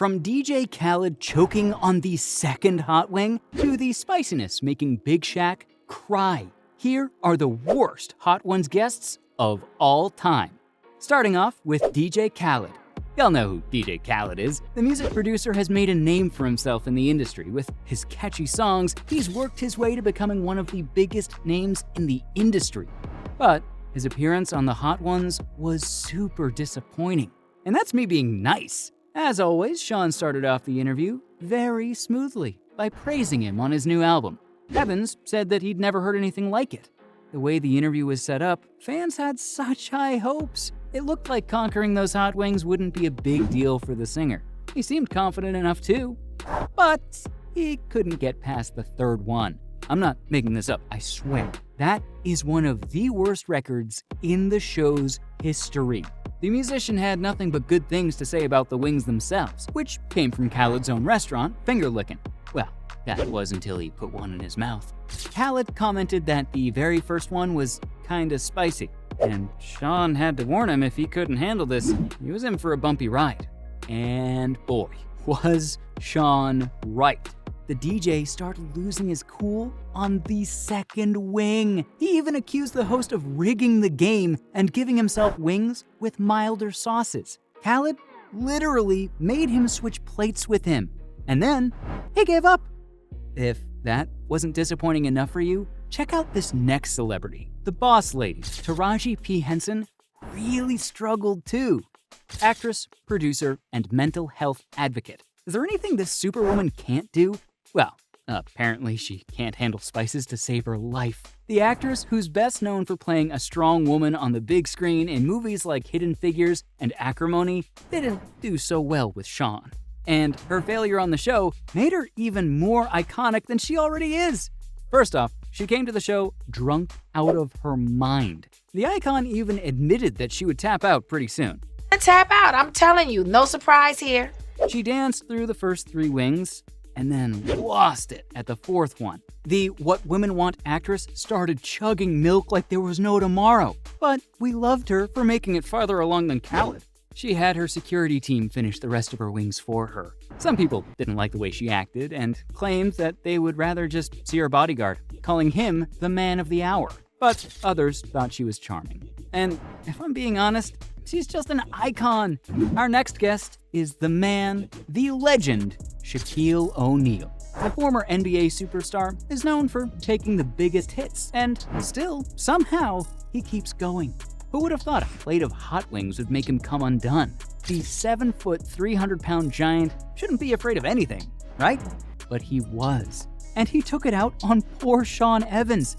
From DJ Khaled choking on the second hot wing to the spiciness making Big Shaq cry, here are the worst Hot Ones guests of all time. Starting off with DJ Khaled. Y'all know who DJ Khaled is. The music producer has made a name for himself in the industry. With his catchy songs, he's worked his way to becoming one of the biggest names in the industry. But his appearance on the Hot Ones was super disappointing. And that's me being nice. As always, Sean started off the interview very smoothly by praising him on his new album. Evans said that he'd never heard anything like it. The way the interview was set up, fans had such high hopes. It looked like conquering those hot wings wouldn't be a big deal for the singer. He seemed confident enough too, but he couldn't get past the third one. I'm not making this up, I swear. That is one of the worst records in the show's history. The musician had nothing but good things to say about the wings themselves, which came from Khaled's own restaurant, Finger Lickin'. Well, that was until he put one in his mouth. Khaled commented that the very first one was kinda spicy, and Sean had to warn him if he couldn't handle this, he was in for a bumpy ride. And boy, was Sean right. The DJ started losing his cool on the second wing. He even accused the host of rigging the game and giving himself wings with milder sauces. Khaled literally made him switch plates with him, and then he gave up. If that wasn't disappointing enough for you, check out this next celebrity. The boss lady, Taraji P. Henson, really struggled too. Actress, producer, and mental health advocate. Is there anything this superwoman can't do? Well, apparently she can't handle spices to save her life. The actress, who's best known for playing a strong woman on the big screen in movies like Hidden Figures and Acrimony, didn't do so well with Sean. And her failure on the show made her even more iconic than she already is. First off, she came to the show drunk out of her mind. The icon even admitted that she would tap out pretty soon. Tap out, I'm telling you, no surprise here. She danced through the first 3 wings and then lost it at the 4th one. The What Women Want actress started chugging milk like there was no tomorrow. But we loved her for making it farther along than Khaled. She had her security team finish the rest of her wings for her. Some people didn't like the way she acted and claimed that they would rather just see her bodyguard, calling him the man of the hour. But others thought she was charming. And if I'm being honest, she's just an icon. Our next guest is the man, the legend, Shaquille O'Neal. The former NBA superstar is known for taking the biggest hits, and still, somehow, he keeps going. Who would have thought a plate of hot wings would make him come undone? The 7-foot, 300-pound giant shouldn't be afraid of anything, right? But he was. And he took it out on poor Sean Evans.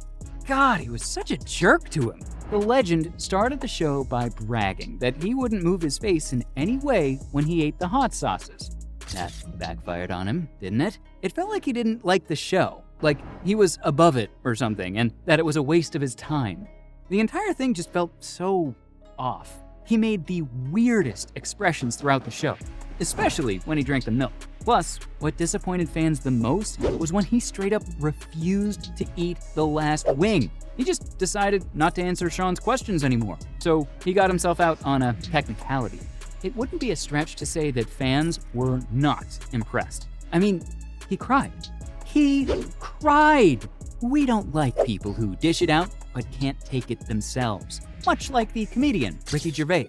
God, he was such a jerk to him. The legend started the show by bragging that he wouldn't move his face in any way when he ate the hot sauces. That backfired on him, didn't it? It felt like he didn't like the show, like he was above it or something, and that it was a waste of his time. The entire thing just felt so off. He made the weirdest expressions throughout the show, especially when he drank the milk. Plus, what disappointed fans the most was when he straight up refused to eat the last wing. He just decided not to answer Sean's questions anymore, so he got himself out on a technicality. It wouldn't be a stretch to say that fans were not impressed. I mean, he cried. He cried! We don't like people who dish it out but can't take it themselves. Much like the comedian Ricky Gervais,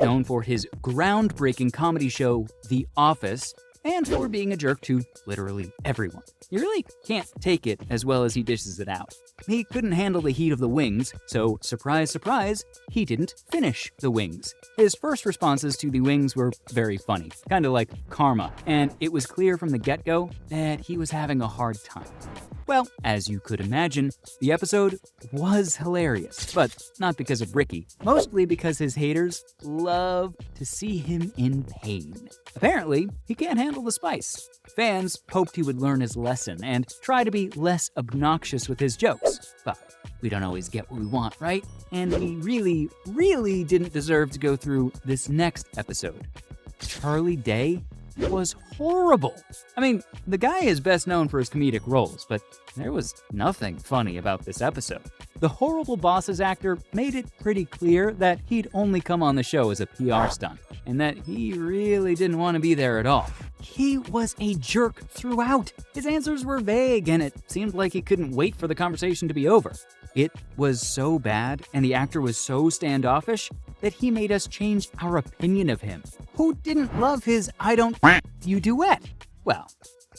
known for his groundbreaking comedy show The Office, and for being a jerk to literally everyone. You really can't take it as well as he dishes it out. He couldn't handle the heat of the wings, so surprise, surprise, he didn't finish the wings. His first responses to the wings were very funny, kind of like karma, and it was clear from the get-go that he was having a hard time. Well, as you could imagine, the episode was hilarious, but not because of Ricky, mostly because his haters love to see him in pain. Apparently, he can't handle the spice. Fans hoped he would learn his lesson and try to be less obnoxious with his jokes, but we don't always get what we want, right? And he really, really didn't deserve to go through this next episode. Charlie Day was horrible. I mean, the guy is best known for his comedic roles, but there was nothing funny about this episode. The Horrible Bosses actor made it pretty clear that he'd only come on the show as a PR stunt, and that he really didn't want to be there at all. he was a jerk throughout. His answers were vague, and it seemed like he couldn't wait for the conversation to be over. It was so bad, and the actor was so standoffish, that he made us change our opinion of him. Who didn't love his I don't you duet? Well,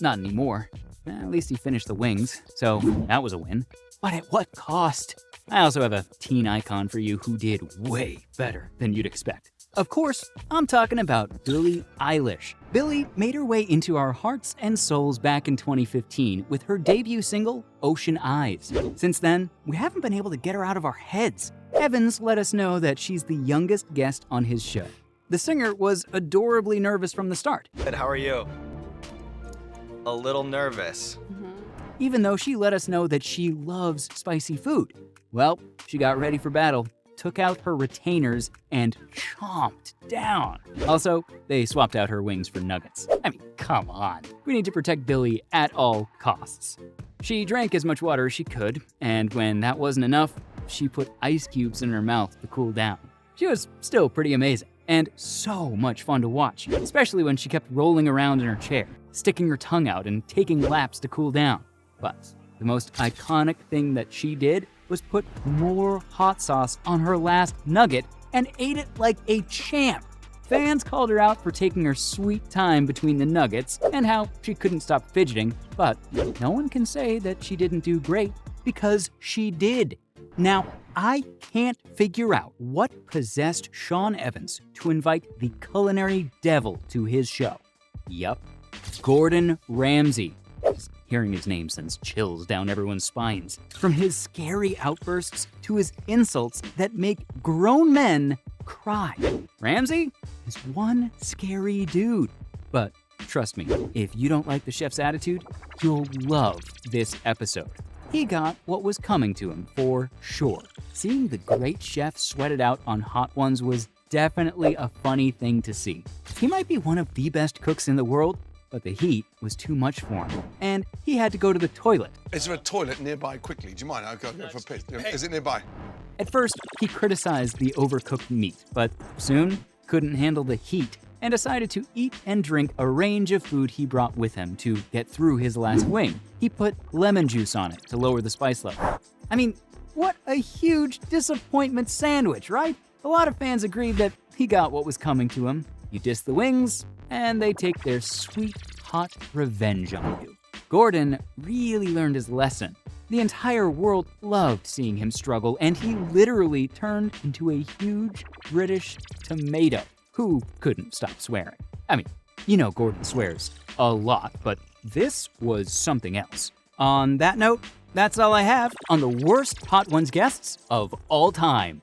not anymore. At least he finished the wings, so that was a win. But at what cost? I also have a teen icon for you who did way better than you'd expect. Of course, I'm talking about Billie Eilish. Billie made her way into our hearts and souls back in 2015 with her debut single, Ocean Eyes. Since then, we haven't been able to get her out of our heads. Evans let us know that she's the youngest guest on his show. The singer was adorably nervous from the start. Good, how are you? A little nervous. Even though she let us know that she loves spicy food. Well, she got ready for battle, took out her retainers, and chomped down. Also, they swapped out her wings for nuggets. I mean, come on. We need to protect Billie at all costs. She drank as much water as she could, and when that wasn't enough, she put ice cubes in her mouth to cool down. She was still pretty amazing, and so much fun to watch, especially when she kept rolling around in her chair, sticking her tongue out and taking laps to cool down. But the most iconic thing that she did was put more hot sauce on her last nugget and ate it like a champ. Fans called her out for taking her sweet time between the nuggets and how she couldn't stop fidgeting, but no one can say that she didn't do great because she did. Now, I can't figure out what possessed Sean Evans to invite the culinary devil to his show. Yup, Gordon Ramsay. Just hearing his name sends chills down everyone's spines. From his scary outbursts to his insults that make grown men cry. Ramsay is one scary dude. But trust me, if you don't like the chef's attitude, you'll love this episode. He got what was coming to him for sure. Seeing the great chef sweat it out on Hot Ones was definitely a funny thing to see. He might be one of the best cooks in the world, but the heat was too much for him, and he had to go to the toilet. Is there a toilet nearby quickly? Do you mind? I'll go for a piss. Is it nearby? At first, he criticized the overcooked meat, but soon couldn't handle the heat and decided to eat and drink a range of food he brought with him to get through his last wing. He put lemon juice on it to lower the spice level. I mean, what a huge disappointment sandwich, right? A lot of fans agreed that he got what was coming to him. You diss the wings, and they take their sweet, hot revenge on you. Gordon really learned his lesson. The entire world loved seeing him struggle, and he literally turned into a huge British tomato who couldn't stop swearing. I mean, you know Gordon swears a lot, but this was something else. On that note, that's all I have on the worst Hot Ones guests of all time.